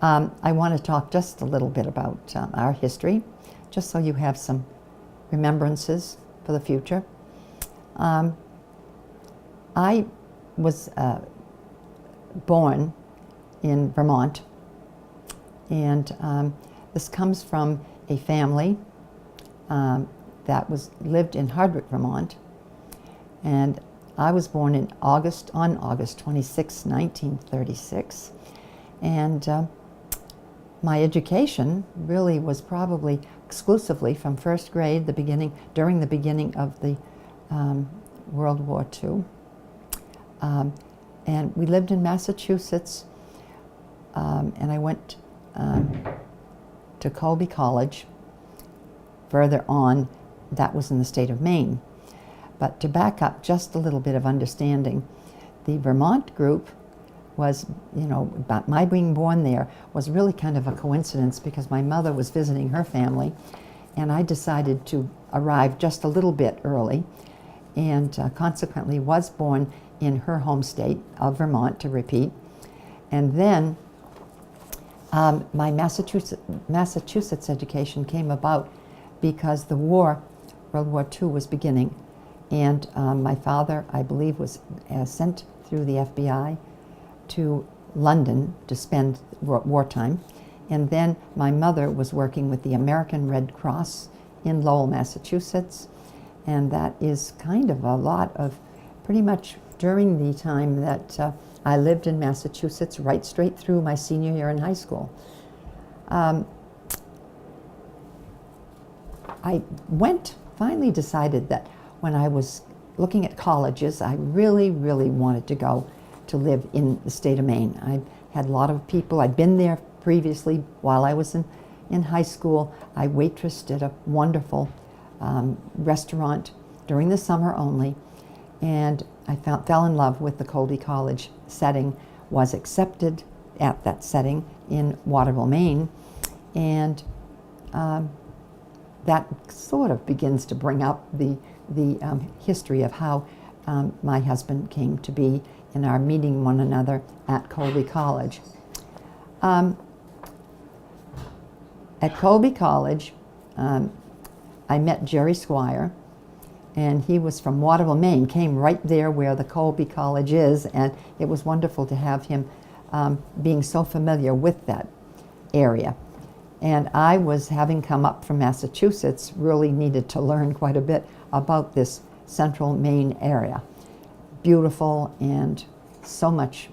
I want to talk just a little bit about our history, just so you have some remembrances for the future. I was born in Vermont, and this comes from a family that lived in Hardwick, Vermont, and I was born on August 26, 1936, and my education really was probably exclusively from first grade, during the beginning of the World War II. And we lived in Massachusetts, and I went to Colby College. Further on, that was in the state of Maine. But to back up just a little bit of understanding, the Vermont group was, about my being born there was really kind of a coincidence, because my mother was visiting her family, and I decided to arrive just a little bit early, and consequently was born in her home state of Vermont, to repeat. And then my Massachusetts education came about because the war, World War II, was beginning, and my father, I believe, was sent through the FBI to London to spend wartime, and then my mother was working with the American Red Cross in Lowell, Massachusetts, and that is kind of a lot of pretty much during the time that I lived in Massachusetts, right straight through my senior year in high school. I finally decided that when I was looking at colleges, I really, really wanted to go to live in the state of Maine. I had a lot of people, I'd been there previously while I was in high school. I waitressed at a wonderful restaurant during the summer only, and I fell in love with the Colby College setting, was accepted at that setting in Waterville, Maine, and that sort of begins to bring up the history of how my husband came to be in our meeting one another at Colby College. At Colby College, I met Jerry Squire, and he was from Waterville, Maine, came right there where the Colby College is, and it was wonderful to have him being so familiar with that area. And I was, having come up from Massachusetts, really needed to learn quite a bit about this central Maine area. Beautiful, and so much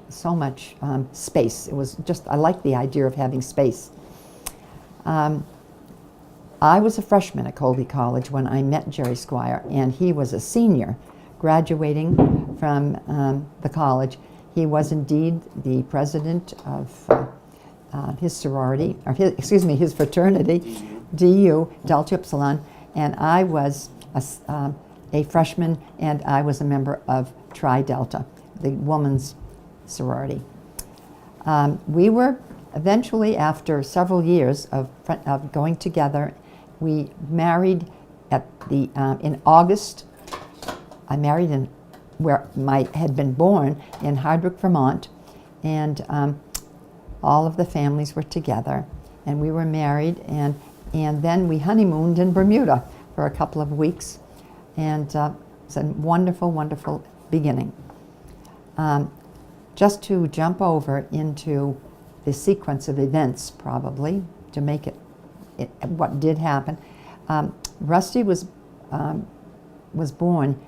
space. It was just, I liked the idea of having space. I was a freshman at Colby College when I met Jerry Squire, and he was a senior graduating from the college. He was indeed the president of his sorority, or his fraternity, DU, Delta Upsilon, and I was a freshman, and I was a member of Tri Delta, the women's sorority. We were eventually, after several years of going together, we married in August. I married in where I had been born, in Hardwick, Vermont, and all of the families were together, and we were married, and then we honeymooned in Bermuda for a couple of weeks, and it was a wonderful, wonderful beginning. Just to jump over into the sequence of events, probably, to make it what did happen. Rusty was born,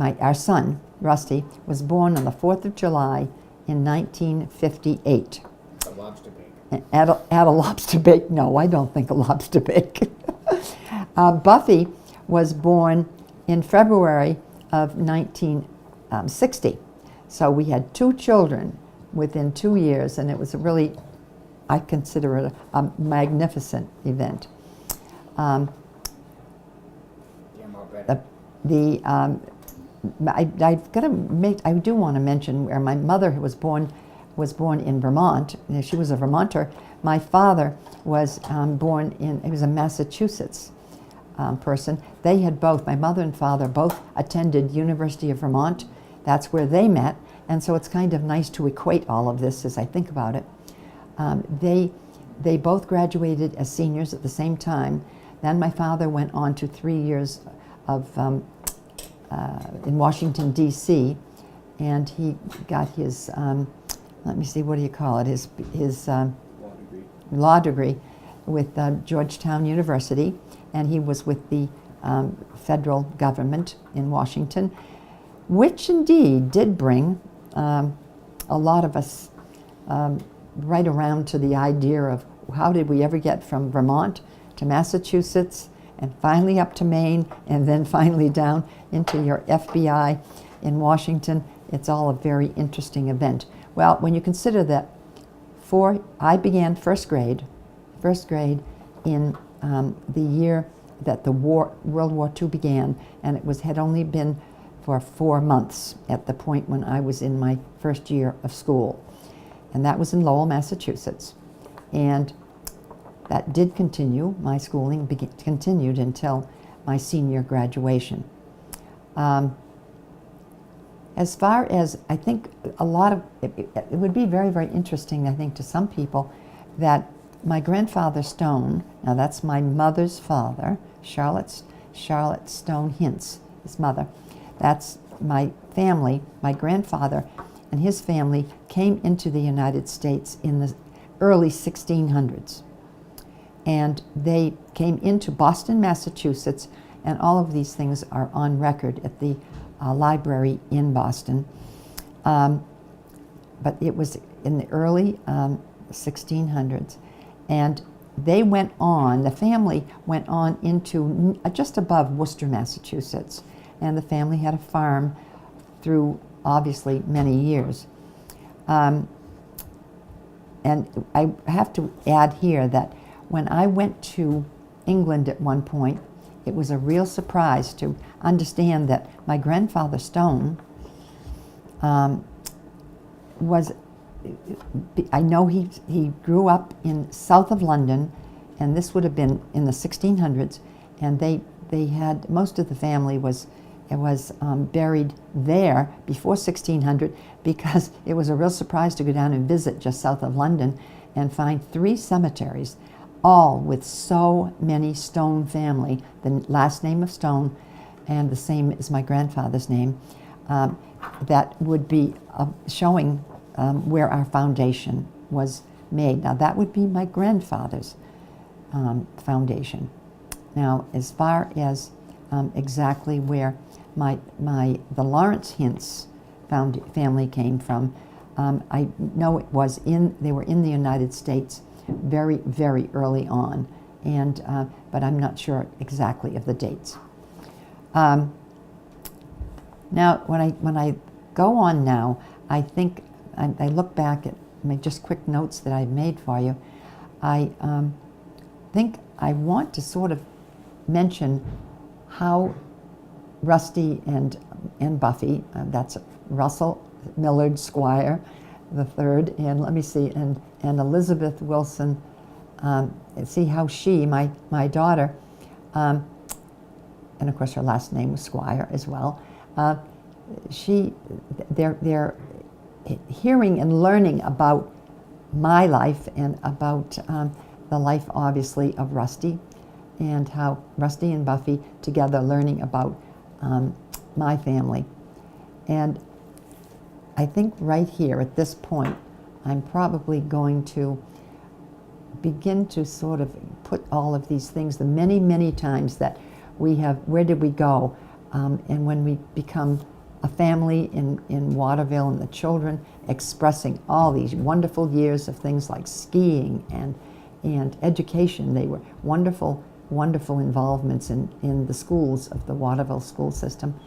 our son, Rusty, was born on the 4th of July in 1958. A lobster bake. At a lobster bake? No, I don't think a lobster bake. Buffy was born in February of 1960. So we had 2 children within 2 years, and it was really, I consider it a magnificent event. I do want to mention where my mother was born in Vermont. She was a Vermonter. My father was born he was a Massachusetts person. They had both, my mother and father both attended University of Vermont. That's where they met, and so it's kind of nice to equate all of this as I think about it. They both graduated as seniors at the same time. Then my father went on to 3 years of in Washington, D.C., and he got his, let me see, what do you call it, his law degree with Georgetown University, and he was with the federal government in Washington, which indeed did bring a lot of us right around to the idea of how did we ever get from Vermont to Massachusetts and finally up to Maine and then finally down into your FBI in Washington. It's all a very interesting event. Well, when you consider that I began first grade in the year that the World War II began, and it had only been for 4 months at the point when I was in my first year of school. And that was in Lowell, Massachusetts. And that did continue. My schooling continued until my senior graduation. As far as, I think a lot of, it would be very, very interesting, I think, to some people that my grandfather Stone, now that's my mother's father, Charlotte Stone Hintz, his mother. That's my family. My grandfather and his family came into the United States in the early 1600s. And they came into Boston, Massachusetts, and all of these things are on record at the library in Boston. But it was in the early 1600s. And they went on, the family went on into just above Worcester, Massachusetts. And the family had a farm through, obviously, many years. And I have to add here that when I went to England at one point, it was a real surprise to understand that my grandfather Stone I know he grew up in south of London, and this would have been in the 1600s, and they had, most of the family was buried there before 1600, because it was a real surprise to go down and visit just south of London and find 3 cemeteries, all with so many Stone family, the last name of Stone, and the same as my grandfather's name, that would be showing where our foundation was made. Now that would be my grandfather's foundation. Now, as far as exactly where the Lawrence Hintz family came from, I know they were in the United States very, very early on, and but I'm not sure exactly of the dates. Now, when I go on now, I think I look back at just quick notes that I've made for you. I think I want to sort of mention how Rusty and Buffy, that's Russell Millard Squire the third, and let me see, and Elizabeth Wilson, see how she, my daughter, and of course her last name was Squire as well, they're hearing and learning about my life and about the life, obviously, of Rusty, and how Rusty and Buffy together learning about my family. And I think right here at this point, I'm probably going to begin to sort of put all of these things, the many, many times that we have, where did we go? And when we become a family in Waterville, and the children expressing all these wonderful years of things like skiing and education. They were wonderful, wonderful involvements in the schools of the Waterville school system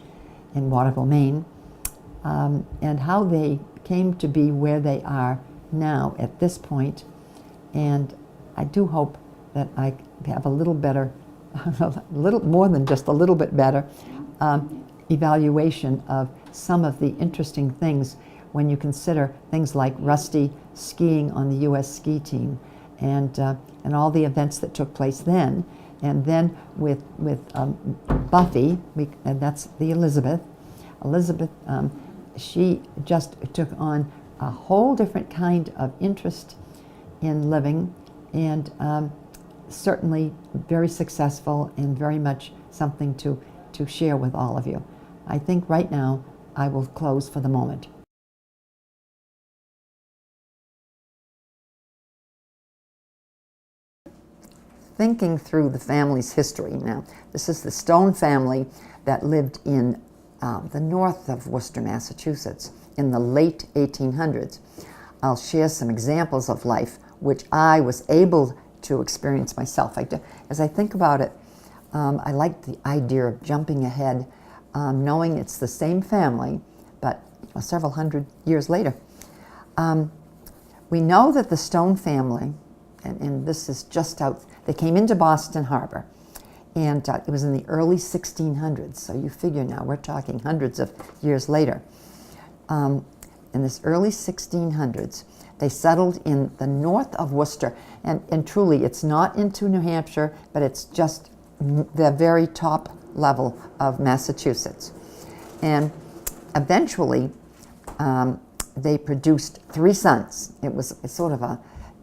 in Waterville, Maine, and how they came to be where they are now at this point. And I do hope that I have a little better, a little more than just a little bit better, evaluation of some of the interesting things when you consider things like Rusty skiing on the U.S. ski team, and all the events that took place then. And then with Buffy, and that's the Elizabeth, she just took on a whole different kind of interest in living, and certainly very successful and very much something to share with all of you. I think right now I will close for the moment. Thinking through the family's history now, this is the Stone family that lived in the north of Worcester, Massachusetts in the late 1800s. I'll share some examples of life which I was able to experience myself. As I think about it, I like the idea of jumping ahead, knowing it's the same family, but several hundred years later. We know that the Stone family, and this is just out, they came into Boston Harbor, and it was in the early 1600s, so you figure now we're talking hundreds of years later. In this early 1600s, they settled in the north of Worcester, and truly it's not into New Hampshire, but it's just the very top level of Massachusetts. And eventually they produced 3 sons. It was sort of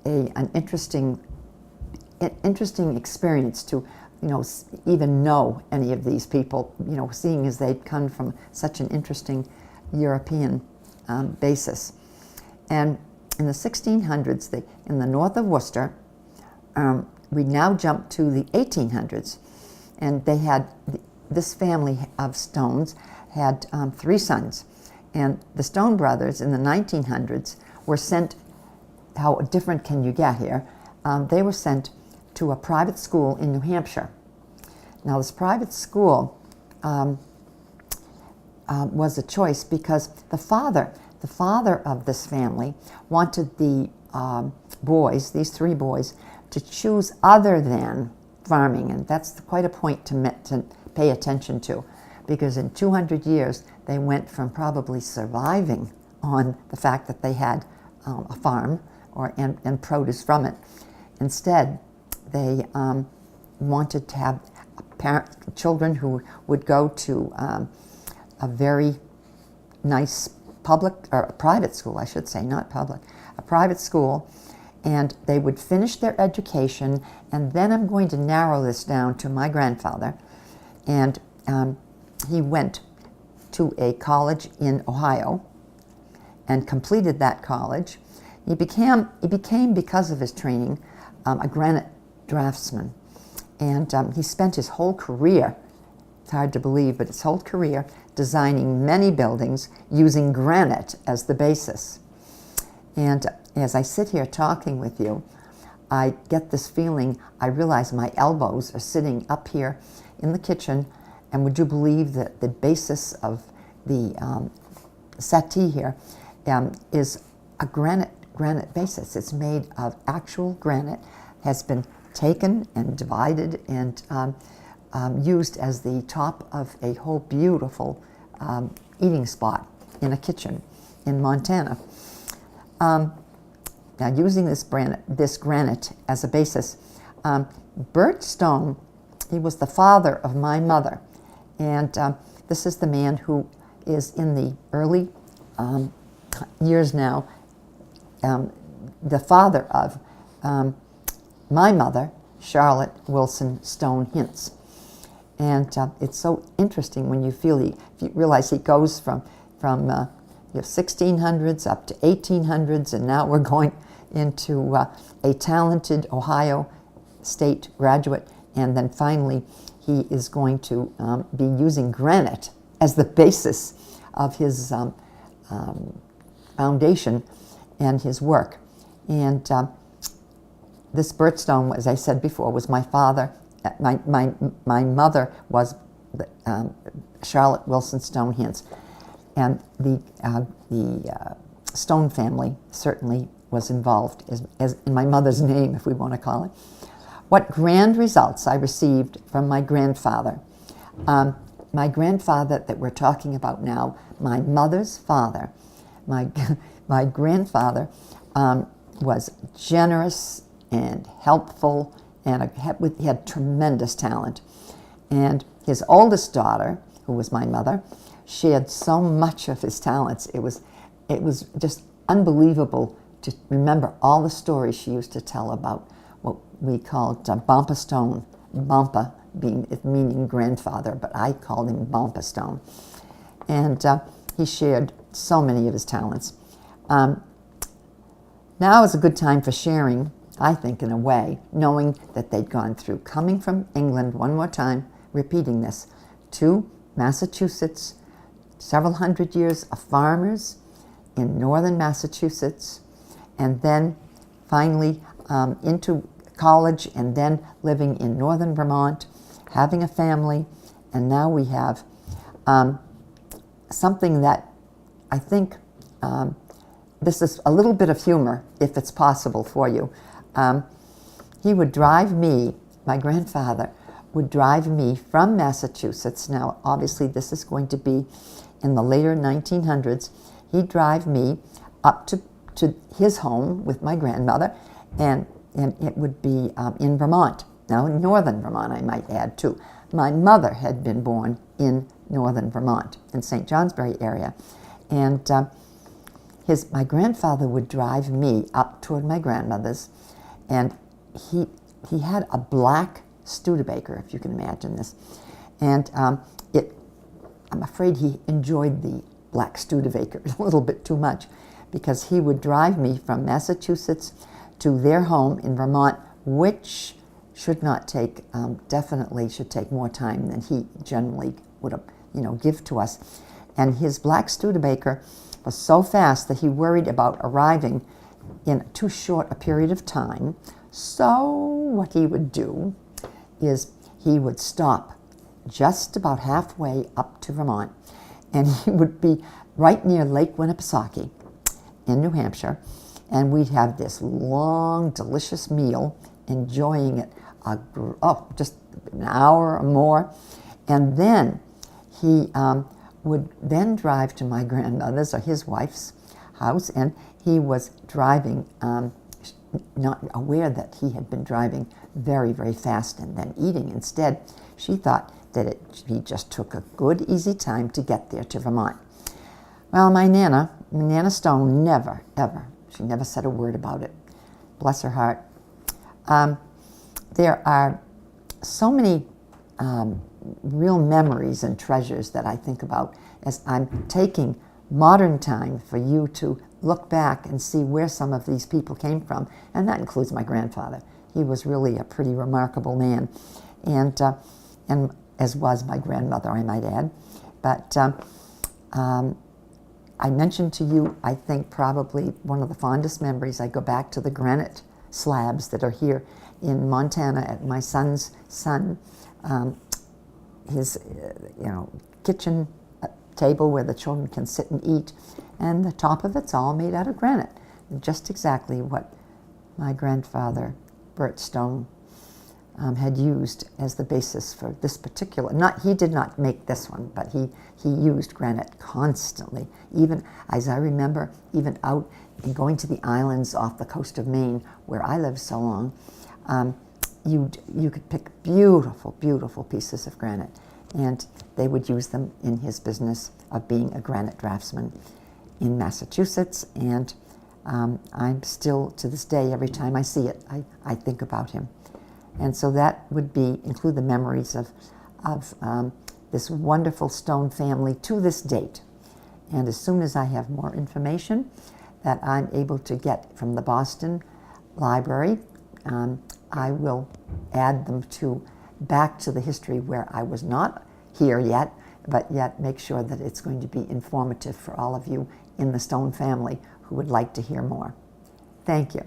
an interesting experience to even know any of these people, seeing as they'd come from such an interesting European basis. And in the 1600s, in the north of Worcester, we now jump to the 1800s, and they had, this family of Stones had 3 sons. And the Stone brothers in the 1900s were sent, how different can you get here? They were sent to a private school in New Hampshire. Now this private school was a choice because the father of this family wanted the boys, these 3 boys, to choose other than farming, and that's quite a point to pay attention to, because in 200 years they went from probably surviving on the fact that they had a farm and produce from it. Instead, they wanted to have children who would go to a very nice public, or private school, I should say, not public, a private school, and they would finish their education. And then I'm going to narrow this down to my grandfather, and he went to a college in Ohio and completed that college. He became, because of his training, a granite draftsman, and he spent his whole career, it's hard to believe, but his whole career designing many buildings using granite as the basis. And as I sit here talking with you, I get this feeling, I realize my elbows are sitting up here in the kitchen, and would you believe that the basis of the settee here is a granite basis. It's made of actual granite, has been taken and divided and used as the top of a whole beautiful eating spot in a kitchen in Montana. Now, using this granite as a basis, Bert Stone, he was the father of my mother, and this is the man who is in the early years now, the father of my mother, Charlotte Wilson Stone Hintz. And it's so interesting when you realize he goes from 1600s up to 1800s, and now we're going into a talented Ohio State graduate, and then finally he is going to be using granite as the basis of his foundation and his work. And this Bert Stone, as I said before, was my father. My mother was Charlotte Wilson Stone Hintz, and the Stone family certainly was involved as in my mother's name, if we want to call it. What grand results I received from my grandfather. My grandfather that we're talking about now, my mother's father, my grandfather was generous and helpful, and he had tremendous talent. And his oldest daughter, who was my mother, shared so much of his talents. It was just unbelievable to remember all the stories she used to tell about what we called Bompa Stone. Bompa meaning grandfather, but I called him Bompa Stone. And he shared so many of his talents. Now is a good time for sharing, I think, in a way, knowing that they'd gone through, coming from England, one more time, repeating this, to Massachusetts, several hundred years of farmers in northern Massachusetts, and then finally into college, and then living in northern Vermont, having a family, and now we have something that I think, this is a little bit of humor, if it's possible for you. He would drive me, my grandfather would drive me from Massachusetts. Now, obviously, this is going to be in the later 1900s. He'd drive me up to his home with my grandmother, and it would be in Vermont. Now, in northern Vermont, I might add, too. My mother had been born in northern Vermont, in St. Johnsbury area. And my grandfather would drive me up toward my grandmother's, and he had a black Studebaker, if you can imagine this. And I'm afraid he enjoyed the black Studebaker a little bit too much, because he would drive me from Massachusetts to their home in Vermont, which should not take, definitely should take more time than he generally would have, give to us. And his black Studebaker was so fast that he worried about arriving in too short a period of time. So what he would do is he would stop just about halfway up to Vermont, and he would be right near Lake Winnipesaukee in New Hampshire, and we'd have this long, delicious meal, enjoying it just an hour or more, and then he would then drive to my grandmother's or his wife's house, and he was driving, not aware that he had been driving very, very fast and then eating. Instead, she thought that he just took a good, easy time to get there to Vermont. Well, my Nana Stone, never, ever, she never said a word about it. Bless her heart. There are so many real memories and treasures that I think about as I'm taking modern time for you to look back and see where some of these people came from, and that includes my grandfather. He was really a pretty remarkable man, and as was my grandmother, I might add. But I mentioned to you, I think probably one of the fondest memories, I go back to the granite slabs that are here in Montana at my son's son, his kitchen table where the children can sit and eat, and the top of it's all made out of granite, just exactly what my grandfather Bert Stone had used as the basis for this particular. He did not make this one, but he used granite constantly. Even as I remember, even out and going to the islands off the coast of Maine, where I lived so long, you could pick beautiful, beautiful pieces of granite, and they would use them in his business of being a granite draftsman in Massachusetts. And I'm still, to this day, every time I see it, I think about him. And so that would include the memories of this wonderful Stone family to this date. And as soon as I have more information that I'm able to get from the Boston Library, I will add them back to the history where I was not here yet, but yet make sure that it's going to be informative for all of you in the Stone family who would like to hear more. Thank you.